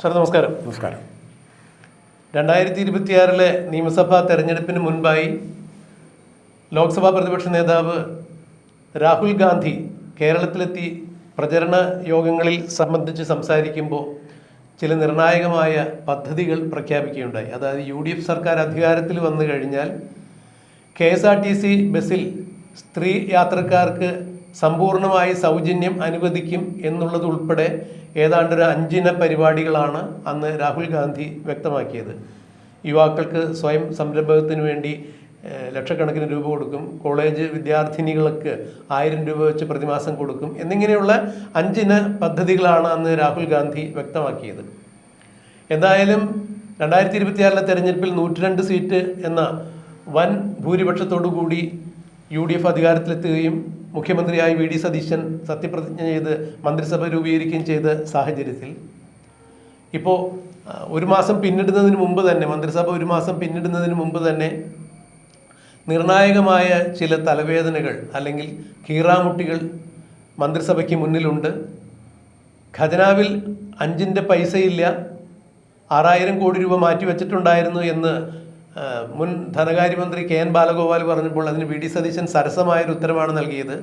Sir നമസ്കാരം. നമസ്കാരം. 2026 നിയമസഭാ തെരഞ്ഞെടുപ്പിന് മുൻപായി ലോക്സഭാ പ്രതിപക്ഷ നേതാവ് രാഹുൽ ഗാന്ധി കേരളത്തിലെത്തി പ്രചരണ യോഗങ്ങളിൽ സംബന്ധിച്ച് സംസാരിക്കുമ്പോൾ ചില നിർണായകമായ പദ്ധതികൾ പ്രഖ്യാപിക്കുകയുണ്ടായി. അതായത് UDF സർക്കാർ അധികാരത്തിൽ വന്നു കഴിഞ്ഞാൽ KSRTC ബസ്സിൽ സ്ത്രീ യാത്രക്കാർക്ക് സമ്പൂർണ്ണമായി സൗജന്യം അനുവദിക്കും എന്നുള്ളതുൾപ്പെടെ ഏതാണ്ടൊരു 5 ഇന പരിപാടികളാണ് അന്ന് രാഹുൽ ഗാന്ധി വ്യക്തമാക്കിയത്. യുവാക്കൾക്ക് സ്വയം സംരംഭകത്തിന് വേണ്ടി ലക്ഷക്കണക്കിന് രൂപ കൊടുക്കും, കോളേജ് വിദ്യാർത്ഥിനികൾക്ക് 1000 രൂപ വെച്ച് പ്രതിമാസം കൊടുക്കും എന്നിങ്ങനെയുള്ള 5 ഇന പദ്ധതികളാണ് അന്ന് രാഹുൽ ഗാന്ധി വ്യക്തമാക്കിയത്. എന്തായാലും 2026 തെരഞ്ഞെടുപ്പിൽ 102 സീറ്റ് എന്ന വൻ ഭൂരിപക്ഷത്തോടു കൂടി UDF അധികാരത്തിലെത്തുകയും മുഖ്യമന്ത്രിയായി VD സതീശൻ സത്യപ്രതിജ്ഞ ചെയ്ത് മന്ത്രിസഭ രൂപീകരിക്കുകയും ചെയ്ത സാഹചര്യത്തിൽ ഇപ്പോൾ ഒരു മാസം പിന്നിടുന്നതിന് മുമ്പ് തന്നെ, മന്ത്രിസഭ ഒരു മാസം പിന്നിടുന്നതിന് മുമ്പ് തന്നെ നിർണായകമായ ചില തലവേദനകൾ അല്ലെങ്കിൽ കീറാമുട്ടികൾ മന്ത്രിസഭയ്ക്ക് മുന്നിലുണ്ട്. ഖജനാവിൽ 5ന്റെ പൈസയില്ല, 6000 കോടി രൂപ മാറ്റിവെച്ചിട്ടുണ്ടായിരുന്നു എന്ന് മുൻ ധനകാര്യമന്ത്രി KN ബാലഗോപാൽ പറഞ്ഞപ്പോൾ അതിന് VD സതീശൻ സരസമായൊരു ഉത്തരമാണ് നൽകിയത്.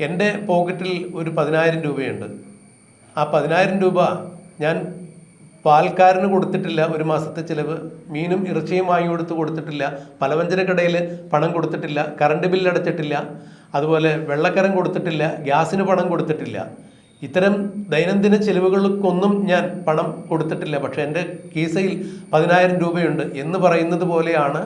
എൻ്റെ പോക്കറ്റിൽ ഒരു 10000 രൂപയുണ്ട്, ആ 10000 രൂപ ഞാൻ പാൽക്കാരന് കൊടുത്തിട്ടില്ല, ഒരു മാസത്തെ ചിലവ്, മീനും ഇറച്ചിയും വാങ്ങി കൊടുത്തിട്ടില്ല, പലവ്യഞ്ജനക്കടയിൽ പണം കൊടുത്തിട്ടില്ല, കറണ്ട് ബില്ല് അടച്ചിട്ടില്ല, അതുപോലെ വെള്ളക്കരം കൊടുത്തിട്ടില്ല, ഗ്യാസിന് പണം കൊടുത്തിട്ടില്ല, ഇത്തരം ദൈനംദിന ചെലവുകൾക്കൊന്നും ഞാൻ പണം കൊടുത്തിട്ടില്ല, പക്ഷേ എൻ്റെ കീസയിൽ 10000 രൂപയുണ്ട് എന്ന് പറയുന്നത് പോലെയാണ്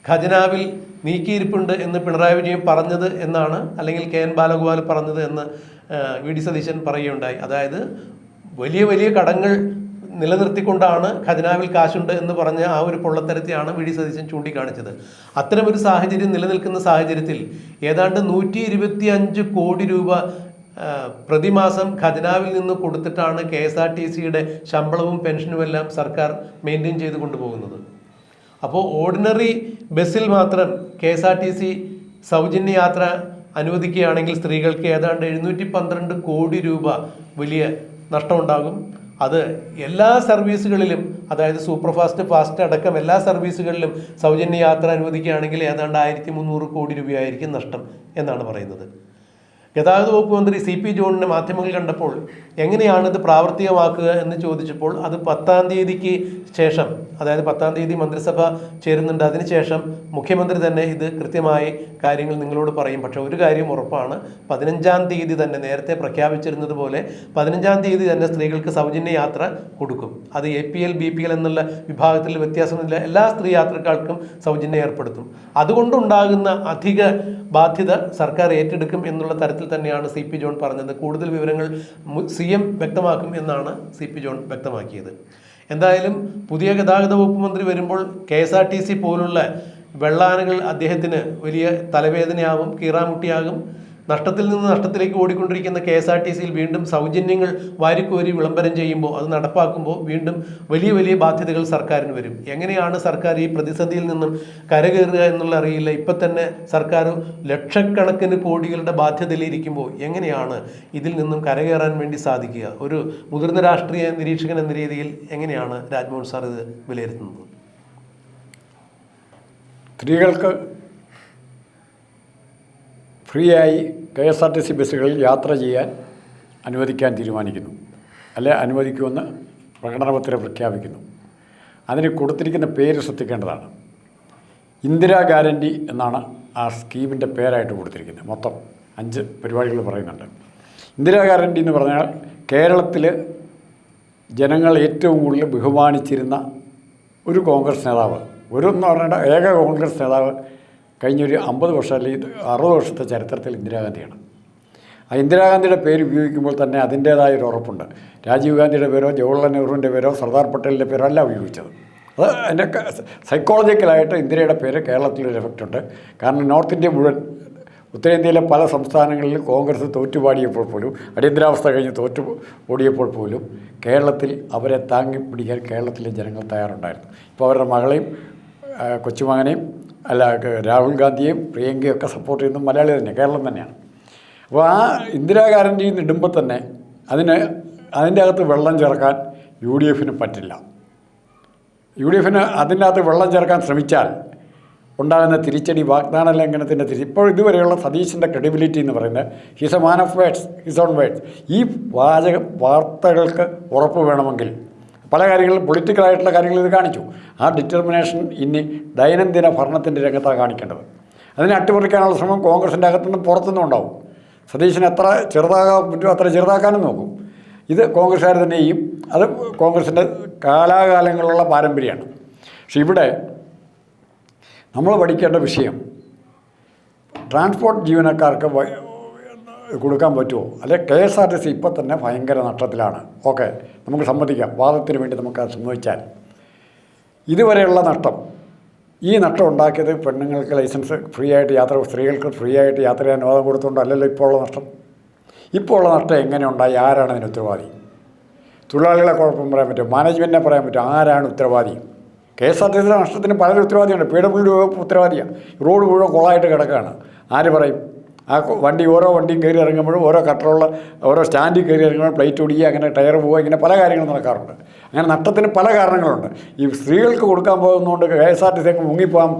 ഖജനാവിൽ നീക്കിയിരിപ്പുണ്ട് എന്ന് പിണറായി വിജയൻ പറഞ്ഞത് എന്നാണ്, അല്ലെങ്കിൽ KN ബാലഗോപാൽ പറഞ്ഞത് എന്ന് VD സതീശൻ പറയുകയുണ്ടായി. അതായത് വലിയ വലിയ കടങ്ങൾ നിലനിർത്തിക്കൊണ്ടാണ് ഖജനാവിൽ കാശുണ്ട് എന്ന് പറഞ്ഞ ആ ഒരു പൊള്ളത്തരത്തെയാണ് VD സതീശൻ ചൂണ്ടിക്കാണിച്ചത്. അത്തരമൊരു സാഹചര്യം നിലനിൽക്കുന്ന സാഹചര്യത്തിൽ ഏതാണ്ട് 125 കോടി രൂപ പ്രതിമാസം ഖജനാവിൽ നിന്ന് കൊടുത്തിട്ടാണ് KSRTCയുടെ ശമ്പളവും പെൻഷനുമെല്ലാം സർക്കാർ മെയിൻറ്റെയിൻ ചെയ്ത് കൊണ്ടുപോകുന്നത്. അപ്പോൾ ഓർഡിനറി ബസ്സിൽ മാത്രം KSRTC സൗജന്യ യാത്ര അനുവദിക്കുകയാണെങ്കിൽ സ്ത്രീകൾക്ക് ഏതാണ്ട് 712 കോടി രൂപ വലിയ നഷ്ടമുണ്ടാകും. അത് എല്ലാ സർവീസുകളിലും, അതായത് സൂപ്പർഫാസ്റ്റ്, ഫാസ്റ്റ് അടക്കം എല്ലാ സർവീസുകളിലും സൗജന്യ യാത്ര അനുവദിക്കുകയാണെങ്കിൽ ഏതാണ്ട് 1300 കോടി രൂപയായിരിക്കും നഷ്ടം എന്നാണ് പറയുന്നത്. ഗതാഗത വകുപ്പ് മന്ത്രി CP ജോണിനെ മാധ്യമങ്ങൾ കണ്ടപ്പോൾ എങ്ങനെയാണിത് പ്രാവർത്തികമാക്കുക എന്ന് ചോദിച്ചപ്പോൾ അത് 10-ാം തീയതിക്ക് ശേഷം, അതായത് 10-ാം തീയതി മന്ത്രിസഭ ചേരുന്നുണ്ട്, അതിനുശേഷം മുഖ്യമന്ത്രി തന്നെ ഇത് കൃത്യമായി കാര്യങ്ങൾ നിങ്ങളോട് പറയും. പക്ഷെ ഒരു കാര്യം ഉറപ്പാണ്, 15-ാം തീയതി തന്നെ നേരത്തെ പ്രഖ്യാപിച്ചിരുന്നത് പോലെ 15-ാം തീയതി തന്നെ സ്ത്രീകൾക്ക് സൗജന്യ യാത്ര കൊടുക്കും. അത് APL BPL എന്നുള്ള വിഭാഗത്തിൽ വ്യത്യാസമില്ല, എല്ലാ സ്ത്രീ യാത്രക്കാർക്കും സൗജന്യം ഏർപ്പെടുത്തും. അതുകൊണ്ടുണ്ടാകുന്ന അധിക ബാധ്യത സർക്കാർ ഏറ്റെടുക്കും എന്നുള്ള തരത്തിൽ തന്നെയാണ് CP ജോൺ പറഞ്ഞത്. കൂടുതൽ വിവരങ്ങൾ CM വ്യക്തമാക്കും എന്നാണ് CP ജോൺ വ്യക്തമാക്കിയത്. എന്തായാലും പുതിയ ഗതാഗത വകുപ്പ് മന്ത്രി വരുമ്പോൾ KSRTC പോലുള്ള വെള്ളാനകൾ അദ്ദേഹത്തിന് വലിയ തലവേദനയാവും, കീറാമുട്ടിയാകും. നഷ്ടത്തിൽ നിന്ന് നഷ്ടത്തിലേക്ക് ഓടിക്കൊണ്ടിരിക്കുന്ന KSRTCയിൽ വീണ്ടും സൗജന്യങ്ങൾ വാരിക്കോരി വിളംബരം ചെയ്യുമ്പോൾ, അത് നടപ്പാക്കുമ്പോൾ വീണ്ടും വലിയ വലിയ ബാധ്യതകൾ സർക്കാരിന് വരും. എങ്ങനെയാണ് സർക്കാർ ഈ പ്രതിസന്ധിയിൽ നിന്നും കരകയറുക എന്നുള്ള അറിയില്ല. ഇപ്പം തന്നെ സർക്കാർ ലക്ഷക്കണക്കിന് കോടികളുടെ ബാധ്യതയിലിരിക്കുമ്പോൾ എങ്ങനെയാണ് ഇതിൽ നിന്നും കരകയറാൻ വേണ്ടി സാധിക്കുക? ഒരു മുതിർന്ന രാഷ്ട്രീയ നിരീക്ഷകൻ എന്ന രീതിയിൽ എങ്ങനെയാണ് രാജ്മോഹൻ സാർ ഇത് വിലയിരുത്തുന്നത്? സ്ത്രീകൾക്ക് ഫ്രീ ആയി KSRTC ബസ്സുകളിൽ യാത്ര ചെയ്യാൻ അനുവദിക്കാൻ തീരുമാനിക്കുന്നു, അല്ലെ അനുവദിക്കുമെന്ന് പ്രകടനപത്രം പ്രഖ്യാപിക്കുന്നു. അതിന് കൊടുത്തിരിക്കുന്ന പേര് ശ്രദ്ധിക്കേണ്ടതാണ്. ഇന്ദിരാ ഗ്യാരണ്ടി എന്നാണ് ആ സ്കീമിൻ്റെ പേരായിട്ട് കൊടുത്തിരിക്കുന്നത്. മൊത്തം 5 പരിപാടികൾ പറയുന്നുണ്ട്. ഇന്ദിരാ ഗ്യാരണ്ടി എന്ന് പറഞ്ഞാൽ കേരളത്തിൽ ജനങ്ങൾ ഏറ്റവും കൂടുതൽ ബഹുമാനിച്ചിരുന്ന ഒരു കോൺഗ്രസ് നേതാവ്, എന്ന് പറഞ്ഞാൽ ഏക കോൺഗ്രസ് നേതാവ് കഴിഞ്ഞൊരു 50 വർഷം അല്ലെങ്കിൽ 60 വർഷത്തെ ചരിത്രത്തിൽ ഇന്ദിരാഗാന്ധിയാണ്. ആ ഇന്ദിരാഗാന്ധിയുടെ പേര് ഉപയോഗിക്കുമ്പോൾ തന്നെ അതിൻ്റേതായൊരു ഉറപ്പുണ്ട്. രാജീവ് ഗാന്ധിയുടെ പേരോ ജവഹർലാൽ നെഹ്റുവിൻ്റെ പേരോ സർദാർ പട്ടേലിൻ്റെ പേരോ അല്ല ഉപയോഗിച്ചത്. അത് അതിൻ്റെ സൈക്കോളജിക്കലായിട്ട് ഇന്ദിരയുടെ പേര് കേരളത്തിലൊരു എഫക്റ്റ് ഉണ്ട്. കാരണം നോർത്ത് ഇന്ത്യ മുഴുവൻ, ഉത്തരേന്ത്യയിലെ പല സംസ്ഥാനങ്ങളിൽ കോൺഗ്രസ് തോറ്റുപാടിയപ്പോൾ പോലും, അടിയന്തരാവസ്ഥ കഴിഞ്ഞ് ഓടിയപ്പോൾ പോലും കേരളത്തിൽ അവരെ താങ്ങി പിടിക്കാൻ കേരളത്തിലെ ജനങ്ങൾ തയ്യാറുണ്ടായിരുന്നു. ഇപ്പോൾ അവരുടെ മകളെയും കൊച്ചുമകനെയും രാഹുൽ ഗാന്ധിയെയും പ്രിയങ്കയും ഒക്കെ സപ്പോർട്ട് ചെയ്യുന്നത് മലയാളി തന്നെ, കേരളം തന്നെയാണ്. അപ്പോൾ ആ ഇന്ദിരാ ഗ്യാരണ്ടി ഇടുമ്പോൾ തന്നെ അതിൻ്റെ അകത്ത് വെള്ളം ചേർക്കാൻ UDF പറ്റില്ല. UDF അതിനകത്ത് വെള്ളം ചേർക്കാൻ ശ്രമിച്ചാൽ ഉണ്ടാകുന്ന തിരിച്ചടി, വാഗ്ദാന ലംഘനത്തിൻ്റെ ഇപ്പോൾ ഇതുവരെയുള്ള സതീശിൻ്റെ ക്രെഡിബിലിറ്റി എന്ന് പറയുന്നത് he's a man of words, his own words. ഈ വാർത്തകൾക്ക് ഉറപ്പ് വേണമെങ്കിൽ പല കാര്യങ്ങളും പൊളിറ്റിക്കലായിട്ടുള്ള കാര്യങ്ങൾ ഇത് കാണിച്ചു. ആ ഡിറ്റർമിനേഷൻ ഇനി ദൈനംദിന ഭരണത്തിൻ്റെ രംഗത്താണ് കാണിക്കേണ്ടത്. അതിനെ അട്ടിമറിക്കാനുള്ള ശ്രമം കോൺഗ്രസിൻ്റെ അകത്തുനിന്നും പുറത്തുനിന്നും ഉണ്ടാവും. സതീശന് എത്ര ചെറുതാകാൻ പറ്റുമോ അത്ര ചെറുതാക്കാനും നോക്കും. ഇത് കോൺഗ്രസ്സുകാർ തന്നെ ചെയ്യും. അത് കോൺഗ്രസിൻ്റെ കാലാകാലങ്ങളുള്ള പാരമ്പര്യമാണ്. പക്ഷെ ഇവിടെ നമ്മൾ പഠിക്കേണ്ട വിഷയം ട്രാൻസ്പോർട്ട് ജീവനക്കാർക്ക് കൊടുക്കാൻ പറ്റുമോ? അല്ലെ KSRTC ഇപ്പം തന്നെ ഭയങ്കര നഷ്ടത്തിലാണ്. ഓക്കെ, നമുക്ക് സമ്മതിക്കാം, വാദത്തിന് വേണ്ടി നമുക്കത് സമ്മതിച്ചാൽ ഇതുവരെയുള്ള നഷ്ടം, ഈ നഷ്ടം ഉണ്ടാക്കിയത് പെണ്ണുങ്ങൾക്ക് ലൈസൻസ് ഫ്രീ ആയിട്ട് യാത്ര, സ്ത്രീകൾക്ക് ഫ്രീ ആയിട്ട് യാത്ര ചെയ്യാൻ അനുവാദം കൊടുത്തുകൊണ്ടല്ലല്ലോ ഇപ്പോൾ ഉള്ള നഷ്ടം. ഇപ്പോൾ ഉള്ള നഷ്ടം എങ്ങനെ ഉണ്ടായി? ആരാണ് അതിന് ഉത്തരവാദി? തൊഴിലാളികളെ കുഴപ്പം പറയാൻ പറ്റും, മാനേജ്മെൻറ്റിനെ പറയാൻ പറ്റും, ആരാണ് ഉത്തരവാദി? KSRTC നഷ്ടത്തിന് പലരും ഉത്തരവാദിയുണ്ട്. PWD വകുപ്പ് ഉത്തരവാദിയാണ്. റോഡ് മുഴുവൻ കുളമായിട്ട് കിടക്കുകയാണ്. ആര് പറയും? ആ വണ്ടി ഓരോ വണ്ടിയും കയറി ഇറങ്ങുമ്പോഴും ഓരോ കട്ടറുള്ള ഓരോ സ്റ്റാൻഡിൽ കയറി ഇറങ്ങുമ്പോൾ പ്ലേറ്റ് ഒടിയുക, അങ്ങനെ ടയർ പോവുക, ഇങ്ങനെ പല കാര്യങ്ങളും നടക്കാറുണ്ട്. അങ്ങനെ നഷ്ടത്തിന് പല കാരണങ്ങളുണ്ട്. ഈ സ്ത്രീകൾക്ക് കൊടുക്കാൻ പോകുന്നതുകൊണ്ട് KSRTC ഒക്കെ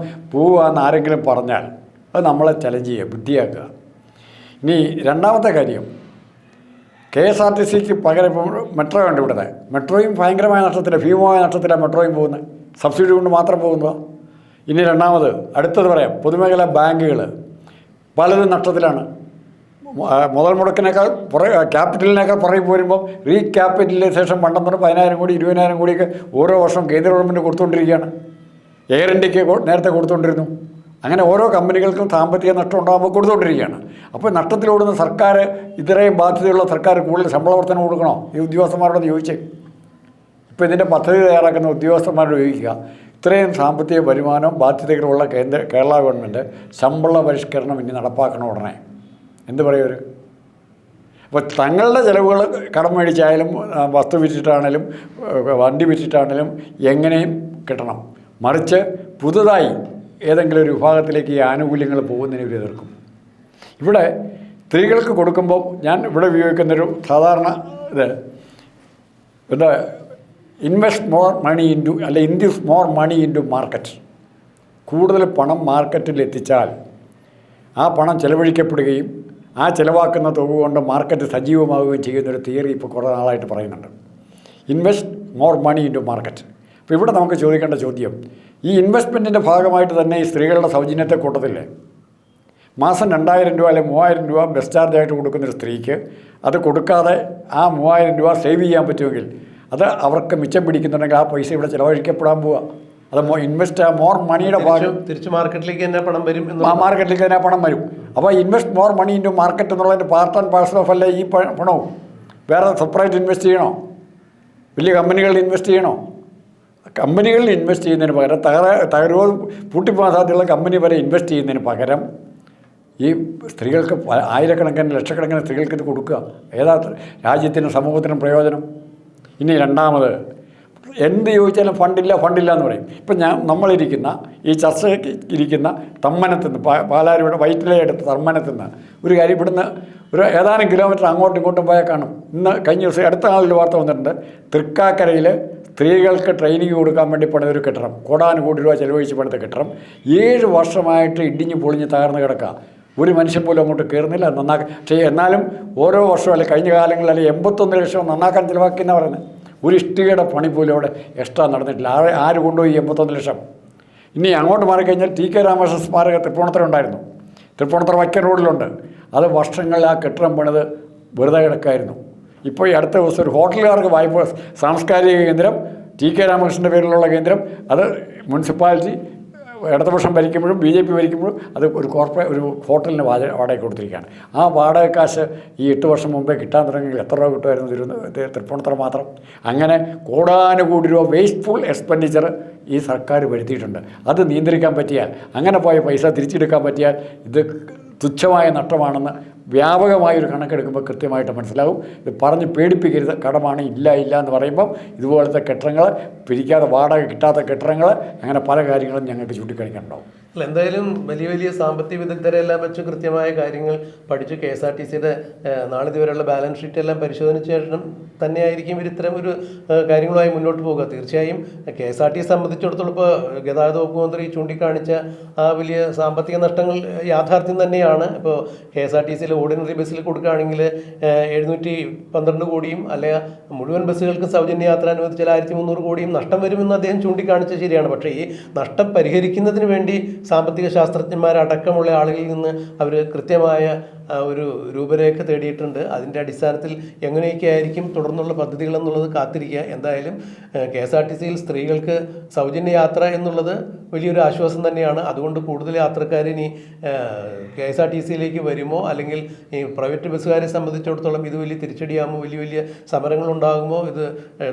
പോവുക എന്ന് ആരെങ്കിലും പറഞ്ഞാൽ അത് നമ്മളെ ചലഞ്ച് ചെയ്യുക, ബുദ്ധിയാക്കുക. ഇനി രണ്ടാമത്തെ കാര്യം, KSRTCക്ക് പകരം ഇപ്പോൾ മെട്രോ ഉണ്ട്. ഇവിടുത്തെ മെട്രോയും ഭയങ്കരമായ നഷ്ടത്തിലാണ്, ഭീമമായ നഷ്ടത്തിലാണ് മെട്രോയും പോകുന്നത്. സബ്സിഡി കൊണ്ട് മാത്രം പോകുന്നതാണ്. ഇനി രണ്ടാമത് അടുത്തത് പറയാം, പൊതുമേഖലാ ബാങ്കുകൾ പലതും നഷ്ടത്തിലാണ്. മുതൽ മുടക്കിനേക്കാൾ ക്യാപിറ്റലിനേക്കാൾ പുറകെ പോരുമ്പോൾ റീക്യാപിറ്റലൈസേഷൻ പണ്ടെന്ന് 10,000 കോടി 20,000 കോടിയൊക്കെ ഓരോ വർഷം കേന്ദ്ര ഗവൺമെൻറ് കൊടുത്തുകൊണ്ടിരിക്കുകയാണ്. എയർ ഇന്ത്യക്ക് നേരത്തെ കൊടുത്തുകൊണ്ടിരുന്നു. അങ്ങനെ ഓരോ കമ്പനികൾക്കും സാമ്പത്തിക നഷ്ടം ഉണ്ടാകുമ്പോൾ കൊടുത്തുകൊണ്ടിരിക്കുകയാണ്. അപ്പോൾ നഷ്ടത്തിലോടുന്ന സർക്കാർ, ഇത്രയും ബാധ്യതയുള്ള സർക്കാർ കൂടുതൽ ശമ്പള വർധന കൊടുക്കണോ ഈ ഉദ്യോഗസ്ഥന്മാരോട് ചോദിച്ചേ? ഇപ്പോൾ ഇതിൻ്റെ പദ്ധതി തയ്യാറാക്കുന്ന ഉദ്യോഗസ്ഥന്മാരോട് ചോദിക്കുക, ഇത്രയും സാമ്പത്തിക വരുമാനവും ബാധ്യതകളുള്ള കേരള ഗവൺമെൻറ് ശമ്പള പരിഷ്കരണം ഇനി നടപ്പാക്കണം ഉടനെ. എന്ത് പറയും അവർ? അപ്പോൾ തങ്ങളുടെ ചിലവുകൾ കടം മേടിച്ചായാലും വസ്തു വിറ്റിട്ടാണേലും വണ്ടി വിറ്റിട്ടാണേലും എങ്ങനെയും കിട്ടണം. മറിച്ച് പുതുതായി ഏതെങ്കിലും ഒരു വിഭാഗത്തിലേക്ക് ഈ ആനുകൂല്യങ്ങൾ പോകുന്നതിന് ഇവർ എതിർക്കും. ഇവിടെ സ്ത്രീകൾക്ക് കൊടുക്കുമ്പോൾ ഞാൻ ഇവിടെ ഉപയോഗിക്കുന്നൊരു സാധാരണ ഇത് എന്താ, ഇൻവെസ്റ്റ് മോർ മണി ഇൻറ്റു, അല്ലെ induce more money into market. കൂടുതൽ പണം മാർക്കറ്റിൽ എത്തിച്ചാൽ ആ പണം ചെലവഴിക്കപ്പെടുകയും ആ ചിലവാക്കുന്ന തുക കൊണ്ട് മാർക്കറ്റ് സജീവമാവുകയും ചെയ്യുന്നൊരു തിയറി ഇപ്പോൾ കുറേ നാളായിട്ട് പറയുന്നുണ്ട്. Invest more money into market. അപ്പോൾ ഇവിടെ നമുക്ക് ചോദിക്കേണ്ട ചോദ്യം, ഈ ഇൻവെസ്റ്റ്മെൻറ്റിൻ്റെ ഭാഗമായിട്ട് തന്നെ ഈ സ്ത്രീകളുടെ സൗജന്യത്തെ കൂട്ടത്തില്ലേ? മാസം 2,000 രൂപ അല്ലെങ്കിൽ 3,000 രൂപ ബസ് ചാർജായിട്ട് കൊടുക്കുന്നൊരു സ്ത്രീക്ക് അത് കൊടുക്കാതെ ആ 3,000 രൂപ സേവ് ചെയ്യാൻ പറ്റുമെങ്കിൽ അത് അവർക്ക് മിച്ചം പിടിക്കുന്നുണ്ടെങ്കിൽ ആ പൈസ ഇവിടെ ചിലവഴിക്കപ്പെടാൻ പോവുക. അത് ഇൻവെസ്റ്റ് മോർ മണിയുടെ ഭാഗം തിരിച്ച് മാർക്കറ്റിലേക്ക് തന്നെ പണം വരും. ആ മാർക്കറ്റിലേക്ക് തന്നെ പണം വരും. അപ്പോൾ invest more money into market എന്നുള്ളതിൻ്റെ പാർട്ട് ആൻഡ് പാർസൽ ഓഫ് അല്ലേ ഈ പണവും? വേറെ സെപ്പറേറ്റ് ഇൻവെസ്റ്റ് ചെയ്യണോ? വലിയ കമ്പനികളിൽ ഇൻവെസ്റ്റ് ചെയ്യണോ? കമ്പനികളിൽ ഇൻവെസ്റ്റ് ചെയ്യുന്നതിന് പകരം തകരുവോ പൂട്ടിപ്പോകാൻ സാധ്യതയുള്ള കമ്പനി വരെ ഇൻവെസ്റ്റ് ചെയ്യുന്നതിന് പകരം ഈ സ്ത്രീകൾക്ക് ആയിരക്കണക്കിന് ലക്ഷക്കണക്കിന് സ്ത്രീകൾക്ക് ഇത് കൊടുക്കുക. ഏതാ രാജ്യത്തിനും സമൂഹത്തിനും പ്രയോജനം? ഇനി രണ്ടാമത്, എന്ത് ചോദിച്ചാലും ഫണ്ടില്ല എന്ന് പറയും. ഇപ്പം നമ്മളിരിക്കുന്ന ഈ ചർച്ചയ്ക്ക് ഇരിക്കുന്ന തമ്മനത്തുനിന്ന് പാലാരിയുടെ വൈറ്റിലെ അടുത്ത് തമ്മനത്തുനിന്ന് ഒരു കാര്യം, ഇവിടുന്ന് ഒരു ഏതാനും കിലോമീറ്റർ അങ്ങോട്ടും ഇങ്ങോട്ടും പോയാൽ കാണും. ഇന്ന് കഴിഞ്ഞ ദിവസം അടുത്ത നാളിൽ വാർത്ത വന്നിട്ടുണ്ട്, തൃക്കാക്കരയിൽ സ്ത്രീകൾക്ക് ട്രെയിനിങ് കൊടുക്കാൻ വേണ്ടി പണിതൊരു കെട്ടിടം, കോടാനുകോടി രൂപ ചെലവഴിച്ച് പണിത കെട്ടിടം 7 വർഷമായിട്ട് ഇടിഞ്ഞ് പൊളിഞ്ഞ് തകർന്ന് കിടക്കുക. ഒരു മനുഷ്യൻ പോലും അങ്ങോട്ട് കയറുന്നില്ല നന്നാക്കാൻ. പക്ഷേ എന്നാലും ഓരോ വർഷവും അല്ലെങ്കിൽ കഴിഞ്ഞ കാലങ്ങളിൽ അല്ലെങ്കിൽ 81 ലക്ഷം നന്നാക്കാൻ ചിലവാക്കിയെന്ന് പറയുന്നത്. ഒരു ഇഷ്ടികയുടെ പണി പോലും അവിടെ എക്സ്ട്രാ നടന്നിട്ടില്ല. ആര് കൊണ്ടുപോയി 81 ലക്ഷം? ഇനി അങ്ങോട്ട് മാറിക്കഴിഞ്ഞാൽ TK രാമകൃഷ്ണൻ സ്മാരക തൃപ്പൂണിത്തുറ ഉണ്ടായിരുന്നു, തൃപ്പൂണിത്തുറ വൈക്കം റോഡിലുണ്ട്. അത് വർഷങ്ങളിൽ ആ കെട്ടിടം പണിത് വെറുതെ കിടക്കായിരുന്നു. ഇപ്പോൾ ഈ അടുത്ത ദിവസം ഒരു ഹോട്ടലുകാർക്ക് വായ്പ സാംസ്കാരിക കേന്ദ്രം, TK രാമകൃഷ്ണൻ്റെ പേരിലുള്ള കേന്ദ്രം, അത് മുനിസിപ്പാലിറ്റി ഇടതുപക്ഷം ഭരിക്കുമ്പോഴും BJP ഭരിക്കുമ്പോഴും അത് ഒരു ഹോട്ടലിന് വാടക കൊടുത്തിരിക്കുകയാണ്. ആ വാടക കാശ് ഈ 8 വർഷം മുമ്പേ കിട്ടാൻ തുടങ്ങിയെങ്കിൽ എത്ര രൂപ കിട്ടുമായിരുന്നു തൃപ്പൂണിത്തുറ മാത്രം? അങ്ങനെ കോടാനുകോടി രൂപ വേസ്റ്റ്ഫുൾ എക്സ്പെൻഡിച്ചർ ഈ സർക്കാർ വരുത്തിയിട്ടുണ്ട്. അത് നിയന്ത്രിക്കാൻ പറ്റിയാൽ, അങ്ങനെ പോയ പൈസ തിരിച്ചെടുക്കാൻ പറ്റിയാൽ ഇത് തുച്ഛമായ നഷ്ടമാണെന്ന് വ്യാപകമായൊരു കണക്കെടുക്കുമ്പോൾ കൃത്യമായിട്ട് മനസ്സിലാവും. ഇത് പറഞ്ഞ് പേടിപ്പിക്കരുത്. കടമാണ് ഇല്ല എന്ന് പറയുമ്പം ഇതുപോലത്തെ കെട്ടിടങ്ങൾ, പിരിക്കാതെ വാടക കിട്ടാത്ത കെട്ടിടങ്ങൾ, അങ്ങനെ പല കാര്യങ്ങളും ഞങ്ങൾക്ക് ചൂണ്ടിക്കാണിക്കാനുണ്ടാവും. അല്ല, എന്തായാലും വലിയ വലിയ സാമ്പത്തിക വിദഗ്ധരെല്ലാം വെച്ച് കൃത്യമായ കാര്യങ്ങൾ പഠിച്ച് KSRTCയുടെ നാളിതുവരെയുള്ള ബാലൻസ് ഷീറ്റ് എല്ലാം പരിശോധനിച്ച ശേഷം തന്നെയായിരിക്കും ഇവർ ഇത്തരം ഒരു കാര്യങ്ങളുമായി മുന്നോട്ട് പോകുക. തീർച്ചയായും KSRTC സംബന്ധിച്ചിടത്തോളം ഇപ്പോൾ ഗതാഗത വകുപ്പ് മന്ത്രി ചൂണ്ടിക്കാണിച്ച ആ വലിയ സാമ്പത്തിക നഷ്ടങ്ങൾ യാഥാർത്ഥ്യം തന്നെയാണ്. ഇപ്പോൾ KSRTCയിൽ ഓർഡിനറി ബസ്സിൽ കൊടുക്കുകയാണെങ്കിൽ 712 കോടിയും അല്ലെങ്കിൽ മുഴുവൻ ബസ്സുകൾക്ക് സൗജന്യ യാത്ര അനുവദിച്ചാൽ 1300 കോടിയും നഷ്ടം വരുമെന്ന് അദ്ദേഹം ചൂണ്ടിക്കാണിച്ചത് ശരിയാണ്. പക്ഷേ ഈ നഷ്ടം പരിഹരിക്കുന്നതിന് വേണ്ടി സാമ്പത്തിക ശാസ്ത്രജ്ഞന്മാരടക്കമുള്ള ആളുകളിൽ നിന്ന് അവർ കൃത്യമായ ഒരു രൂപരേഖ തേടിയിട്ടുണ്ട്. അതിൻ്റെ അടിസ്ഥാനത്തിൽ എങ്ങനെയൊക്കെ ആയിരിക്കും തുടർന്നുള്ള പദ്ധതികൾ എന്നുള്ളത് കാത്തിരിക്കുക. എന്തായാലും KSRTCയിൽ സ്ത്രീകൾക്ക് സൗജന്യ യാത്ര എന്നുള്ളത് വലിയൊരു ആശ്വാസം തന്നെയാണ്. അതുകൊണ്ട് കൂടുതൽ യാത്രക്കാരിനി KSRTCയിലേക്ക് വരുമോ, അല്ലെങ്കിൽ ഈ പ്രൈവറ്റ് ബസ്സുകാരെ സംബന്ധിച്ചിടത്തോളം ഇത് വലിയ തിരിച്ചടിയാകുമോ, വലിയ വലിയ സമരങ്ങളുണ്ടാകുമോ, ഇത്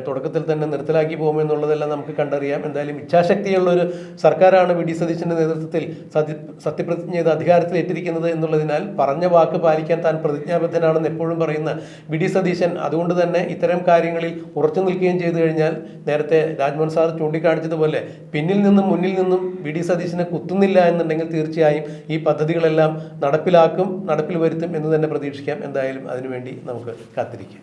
തുടക്കത്തിൽ തന്നെ നിർത്തലാക്കി പോകുമോ എന്നുള്ളതെല്ലാം നമുക്ക് കണ്ടറിയാം. എന്തായാലും ഇച്ഛാശക്തിയുള്ളൊരു സർക്കാരാണ് VD സതീശൻ്റെ നേതൃത്വത്തിൽ സത്യപ്രതിജ്ഞ ചെയ്ത് അധികാരത്തിലേറ്റിരിക്കുന്നത് എന്നുള്ളതിനാൽ പറഞ്ഞ വാക്ക് പാലിക്കാൻ താൻ പ്രതിജ്ഞാബദ്ധനാണെന്ന് എപ്പോഴും പറയുന്ന VD സതീശൻ അതുകൊണ്ട് തന്നെ ഇത്തരം കാര്യങ്ങളിൽ ഉറച്ചു നിൽക്കുകയും ചെയ്തു കഴിഞ്ഞാൽ നേരത്തെ രാജ്മോഹൻ സാർ ചൂണ്ടിക്കാണിച്ചതുപോലെ പിന്നിൽ നിന്നും മുന്നിൽ നിന്നും VD സതീശനെ കുത്തുന്നില്ല എന്നുണ്ടെങ്കിൽ തീർച്ചയായും ഈ പദ്ധതികളെല്ലാം നടപ്പിൽ വരുത്തും എന്ന് തന്നെ പ്രതീക്ഷിക്കാം. എന്തായാലും അതിനുവേണ്ടി നമുക്ക് കാത്തിരിക്കാം.